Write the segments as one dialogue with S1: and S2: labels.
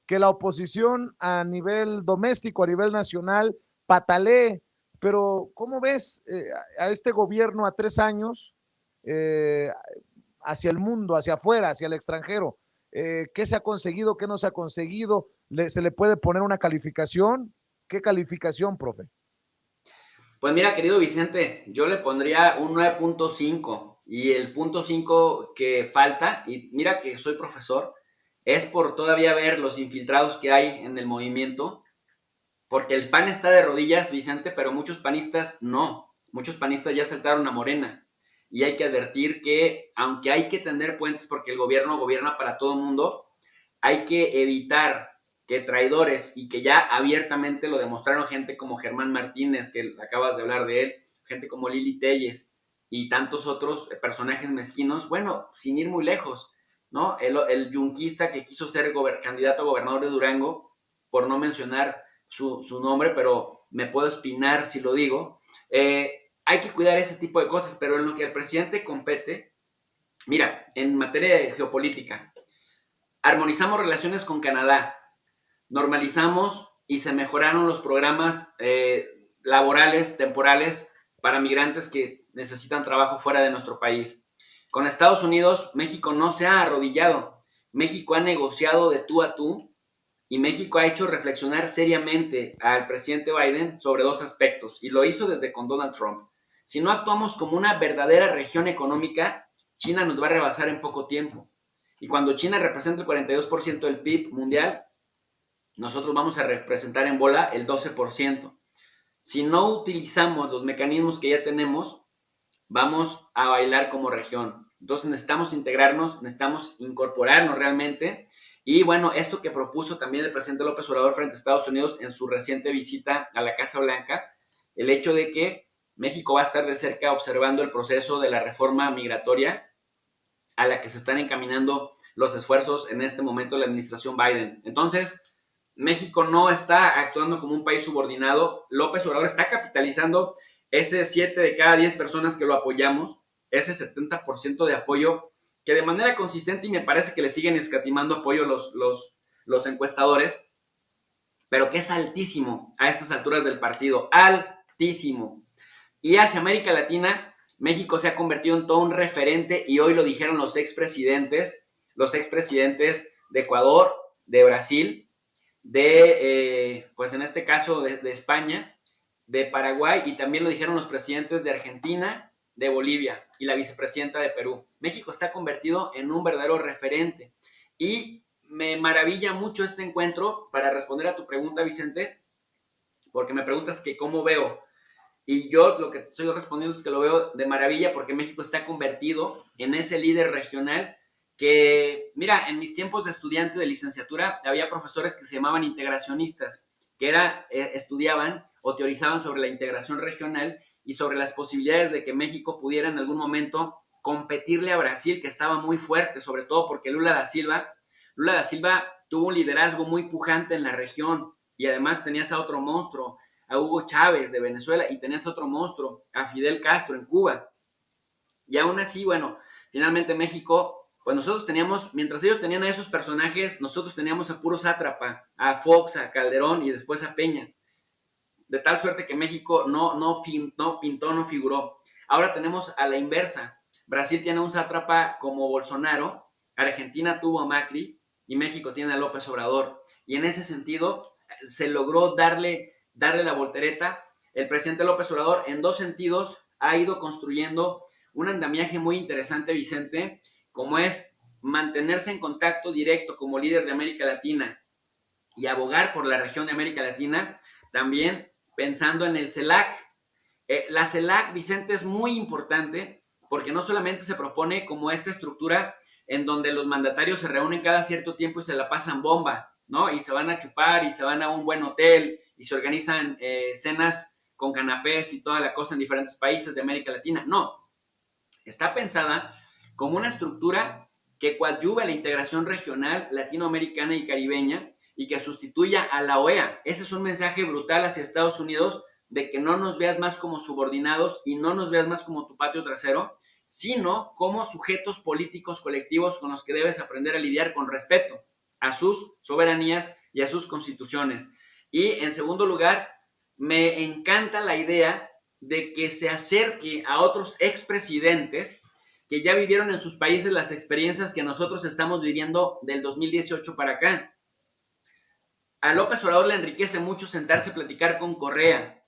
S1: que la oposición a nivel doméstico, a nivel nacional, patalee. Pero, ¿cómo ves a este gobierno a 3 años eh, hacia el mundo, hacia afuera, hacia el extranjero? ¿Qué se ha conseguido, qué no se ha conseguido? ¿Se le puede poner una calificación? ¿Qué calificación, profe?
S2: Pues mira, querido Vicente, yo le pondría un 9.5 y el punto 5 que falta, y mira que soy profesor, es por todavía ver los infiltrados que hay en el movimiento, porque el PAN está de rodillas, Vicente, pero muchos panistas no, muchos panistas ya saltaron a Morena y hay que advertir que aunque hay que tender puentes porque el gobierno gobierna para todo el mundo, hay que evitar que traidores, y que ya abiertamente lo demostraron gente como Germán Martínez, que acabas de hablar de él, gente como Lili Telles y tantos otros personajes mezquinos, bueno, sin ir muy lejos, ¿no? El yunquista que quiso ser candidato a gobernador de Durango, por no mencionar su nombre, pero me puedo espinar si lo digo. Hay que cuidar ese tipo de cosas, pero en lo que al presidente compete, mira, en materia de geopolítica, armonizamos relaciones con Canadá, normalizamos y se mejoraron los programas laborales, temporales, para migrantes que necesitan trabajo fuera de nuestro país. Con Estados Unidos, México no se ha arrodillado. México ha negociado de tú a tú y México ha hecho reflexionar seriamente al presidente Biden sobre dos aspectos, y lo hizo desde con Donald Trump. Si no actuamos como una verdadera región económica, China nos va a rebasar en poco tiempo. Y cuando China representa el 42% del PIB mundial, nosotros vamos a representar en bola el 12%. Si no utilizamos los mecanismos que ya tenemos, vamos a bailar como región. Entonces necesitamos integrarnos, necesitamos incorporarnos realmente. Y bueno, esto que propuso también el presidente López Obrador frente a Estados Unidos en su reciente visita a la Casa Blanca, el hecho de que México va a estar de cerca observando el proceso de la reforma migratoria a la que se están encaminando los esfuerzos en este momento de la administración Biden. Entonces, México no está actuando como un país subordinado. López Obrador está capitalizando ese 7 de cada 10 personas que lo apoyamos, ese 70% de apoyo que de manera consistente, y me parece que le siguen escatimando apoyo los encuestadores, pero que es altísimo a estas alturas del partido, altísimo. Y hacia América Latina, México se ha convertido en todo un referente, y hoy lo dijeron los expresidentes de Ecuador, de Brasil, pues en este caso de España, de Paraguay, y también lo dijeron los presidentes de Argentina, de Bolivia y la vicepresidenta de Perú. México está convertido en un verdadero referente. Y me maravilla mucho este encuentro, para responder a tu pregunta, Vicente, porque me preguntas que cómo veo. Y yo lo que te estoy respondiendo es que lo veo de maravilla, porque México está convertido en ese líder regional que, mira, en mis tiempos de estudiante de licenciatura había profesores que se llamaban integracionistas, que estudiaban o teorizaban sobre la integración regional y sobre las posibilidades de que México pudiera en algún momento competirle a Brasil, que estaba muy fuerte, sobre todo porque Lula da Silva tuvo un liderazgo muy pujante en la región, y además tenías a otro monstruo, a Hugo Chávez de Venezuela, y tenías a otro monstruo, a Fidel Castro en Cuba. Y aún así, bueno, finalmente México, pues nosotros teníamos, mientras ellos tenían a esos personajes, nosotros teníamos a puro sátrapa, a Fox, a Calderón y después a Peña. De tal suerte que México no pintó, no figuró. Ahora tenemos a la inversa. Brasil tiene un sátrapa como Bolsonaro, Argentina tuvo a Macri y México tiene a López Obrador. Y en ese sentido se logró darle la voltereta. El presidente López Obrador en dos sentidos ha ido construyendo un andamiaje muy interesante, Vicente, como es mantenerse en contacto directo como líder de América Latina y abogar por la región de América Latina, también pensando en el CELAC. La CELAC, Vicente, es muy importante porque no solamente se propone como esta estructura en donde los mandatarios se reúnen cada cierto tiempo y se la pasan bomba, ¿no? Y se van a chupar y se van a un buen hotel y se organizan cenas con canapés y toda la cosa en diferentes países de América Latina. No, está pensada como una estructura que coadyuve a la integración regional latinoamericana y caribeña y que sustituya a la OEA. Ese es un mensaje brutal hacia Estados Unidos, de que no nos veas más como subordinados y no nos veas más como tu patio trasero, sino como sujetos políticos colectivos con los que debes aprender a lidiar con respeto. a sus soberanías y a sus constituciones. Y en segundo lugar, me encanta la idea de que se acerque a otros expresidentes que ya vivieron en sus países las experiencias que nosotros estamos viviendo del 2018 para acá. A López Obrador le enriquece mucho sentarse a platicar con Correa,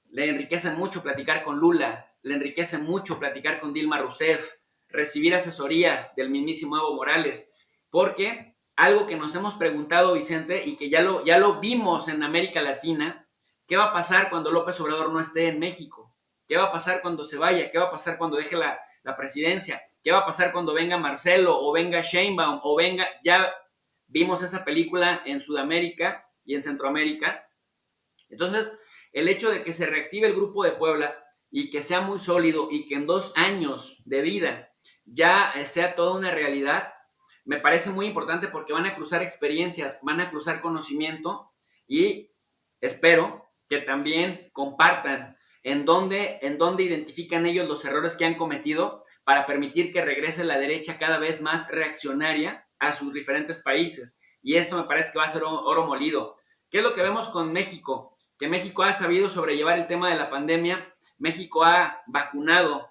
S2: le enriquece mucho platicar con Lula, le enriquece mucho platicar con Dilma Rousseff, recibir asesoría del mismísimo Evo Morales, porque algo que nos hemos preguntado, Vicente, y que ya lo vimos en América Latina, ¿qué va a pasar cuando López Obrador no esté en México? ¿Qué va a pasar cuando se vaya? ¿Qué va a pasar cuando deje la presidencia? ¿Qué va a pasar cuando venga Marcelo o venga Sheinbaum o venga... Ya vimos esa película en Sudamérica y en Centroamérica. Entonces, el hecho de que se reactive el Grupo de Puebla y que sea muy sólido y que en 2 años de vida ya sea toda una realidad, me parece muy importante porque van a cruzar experiencias, van a cruzar conocimiento y espero que también compartan en dónde identifican ellos los errores que han cometido para permitir que regrese la derecha cada vez más reaccionaria a sus diferentes países. Y esto me parece que va a ser oro molido. ¿Qué es lo que vemos con México? Que México ha sabido sobrellevar el tema de la pandemia. México ha vacunado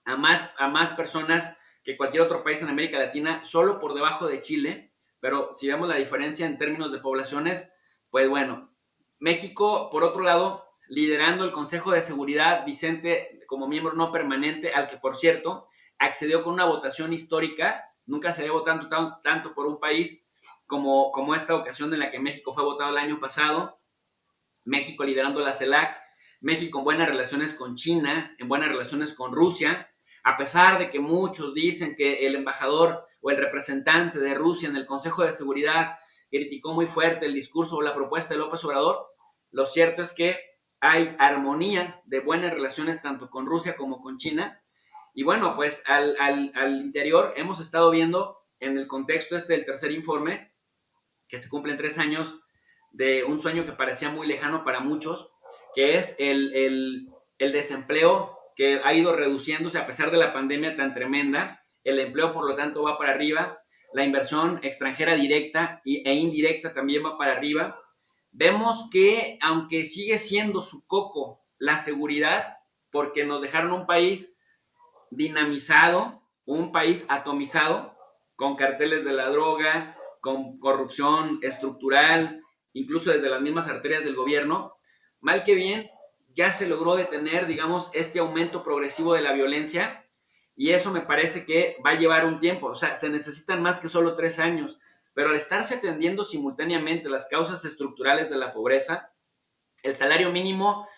S2: a más personas que cualquier otro país en América Latina, solo por debajo de Chile, pero si vemos la diferencia en términos de poblaciones, pues bueno, México, por otro lado, liderando el Consejo de Seguridad, Vicente como miembro no permanente, al que por cierto accedió con una votación histórica, nunca se había votado tanto por un país como esta ocasión en la que México fue votado el año pasado, México liderando la CELAC, México en buenas relaciones con China, en buenas relaciones con Rusia, a pesar de que muchos dicen que el embajador o el representante de Rusia en el Consejo de Seguridad criticó muy fuerte el discurso o la propuesta de López Obrador, lo cierto es que hay armonía de buenas relaciones tanto con Rusia como con China. Y bueno, pues al interior hemos estado viendo en el contexto del tercer informe, que se cumplen 3 años de un sueño que parecía muy lejano para muchos, que es el desempleo que ha ido reduciéndose a pesar de la pandemia tan tremenda. El empleo, por lo tanto, va para arriba. La inversión extranjera directa e indirecta también va para arriba. Vemos que, aunque sigue siendo su coco la seguridad, porque nos dejaron un país dinamizado, un país atomizado, con carteles de la droga, con corrupción estructural, incluso desde las mismas arterias del gobierno, mal que bien, ya se logró detener, digamos, este aumento progresivo de la violencia y eso me parece que va a llevar un tiempo, o sea, se necesitan más que solo 3 años, pero al estarse atendiendo simultáneamente las causas estructurales de la pobreza, el salario mínimo,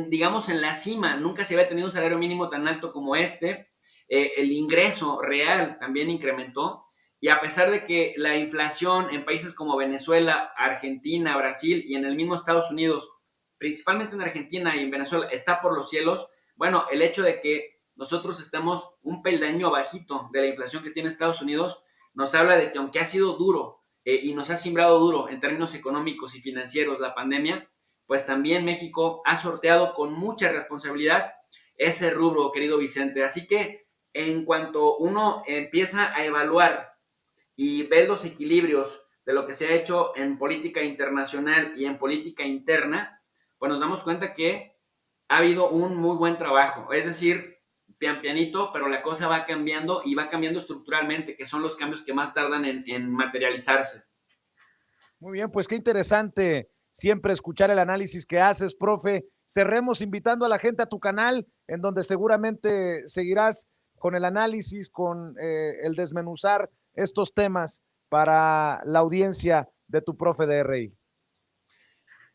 S2: digamos, en la cima, nunca se había tenido un salario mínimo tan alto como este, el ingreso real también incrementó, y a pesar de que la inflación en países como Venezuela, Argentina, Brasil y en el mismo Estados Unidos, principalmente en Argentina y en Venezuela, está por los cielos, bueno, el hecho de que nosotros estemos un peldaño bajito de la inflación que tiene Estados Unidos, nos habla de que aunque ha sido duro y nos ha simbrado duro en términos económicos y financieros la pandemia, pues también México ha sorteado con mucha responsabilidad ese rubro, querido Vicente. Así que en cuanto uno empieza a evaluar y ver los equilibrios de lo que se ha hecho en política internacional y en política interna, pues nos damos cuenta que ha habido un muy buen trabajo. Es decir, pian pianito, pero la cosa va cambiando y va cambiando estructuralmente, que son los cambios que más tardan en materializarse.
S1: Muy bien, pues qué interesante siempre escuchar el análisis que haces, profe. Cerremos invitando a la gente a tu canal, en donde seguramente seguirás con el análisis, con el desmenuzar estos temas para la audiencia de tu profe de RI.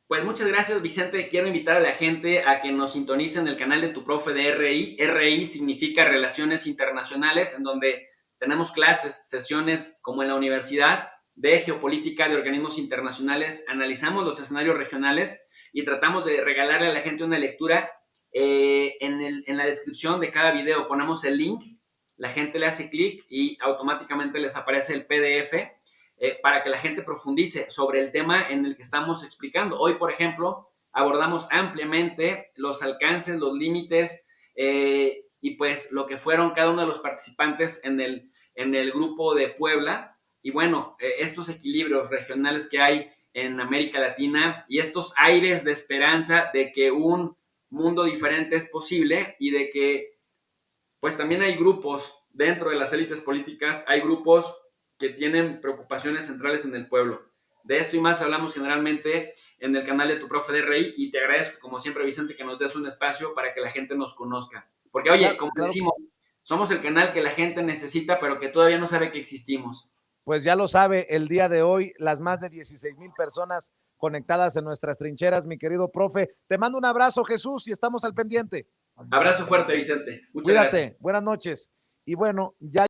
S2: Pues muchas gracias, Vicente. Quiero invitar a la gente a que nos sintonicen el canal de tu profe de RI. RI significa Relaciones Internacionales, en donde tenemos clases, sesiones como en la universidad de geopolítica de organismos internacionales. Analizamos los escenarios regionales y tratamos de regalarle a la gente una lectura. En la descripción de cada video ponemos el link, la gente le hace clic y automáticamente les aparece el PDF para que la gente profundice sobre el tema en el que estamos explicando. Hoy, por ejemplo, abordamos ampliamente los alcances, los límites y pues lo que fueron cada uno de los participantes en el grupo de Puebla. y bueno, estos equilibrios regionales que hay en América Latina y estos aires de esperanza de que un mundo diferente es posible y de que pues también hay grupos dentro de las élites políticas, hay grupos que tienen preocupaciones centrales en el pueblo. De esto y más hablamos generalmente en el canal de Tu Profe de Rey y te agradezco como siempre, Vicente, que nos des un espacio para que la gente nos conozca. Porque oye,
S1: Claro,
S2: como
S1: claro.
S2: decimos, somos el canal que la gente necesita, pero que todavía no sabe que existimos.
S1: Pues ya lo sabe, el día de hoy, las más de 16,000 personas conectadas en nuestras trincheras, mi querido profe. Te mando un abrazo, Jesús, y estamos al pendiente.
S2: Abrazo fuerte, Vicente. Muchas gracias.
S1: Cuídate, buenas noches. Y bueno, ya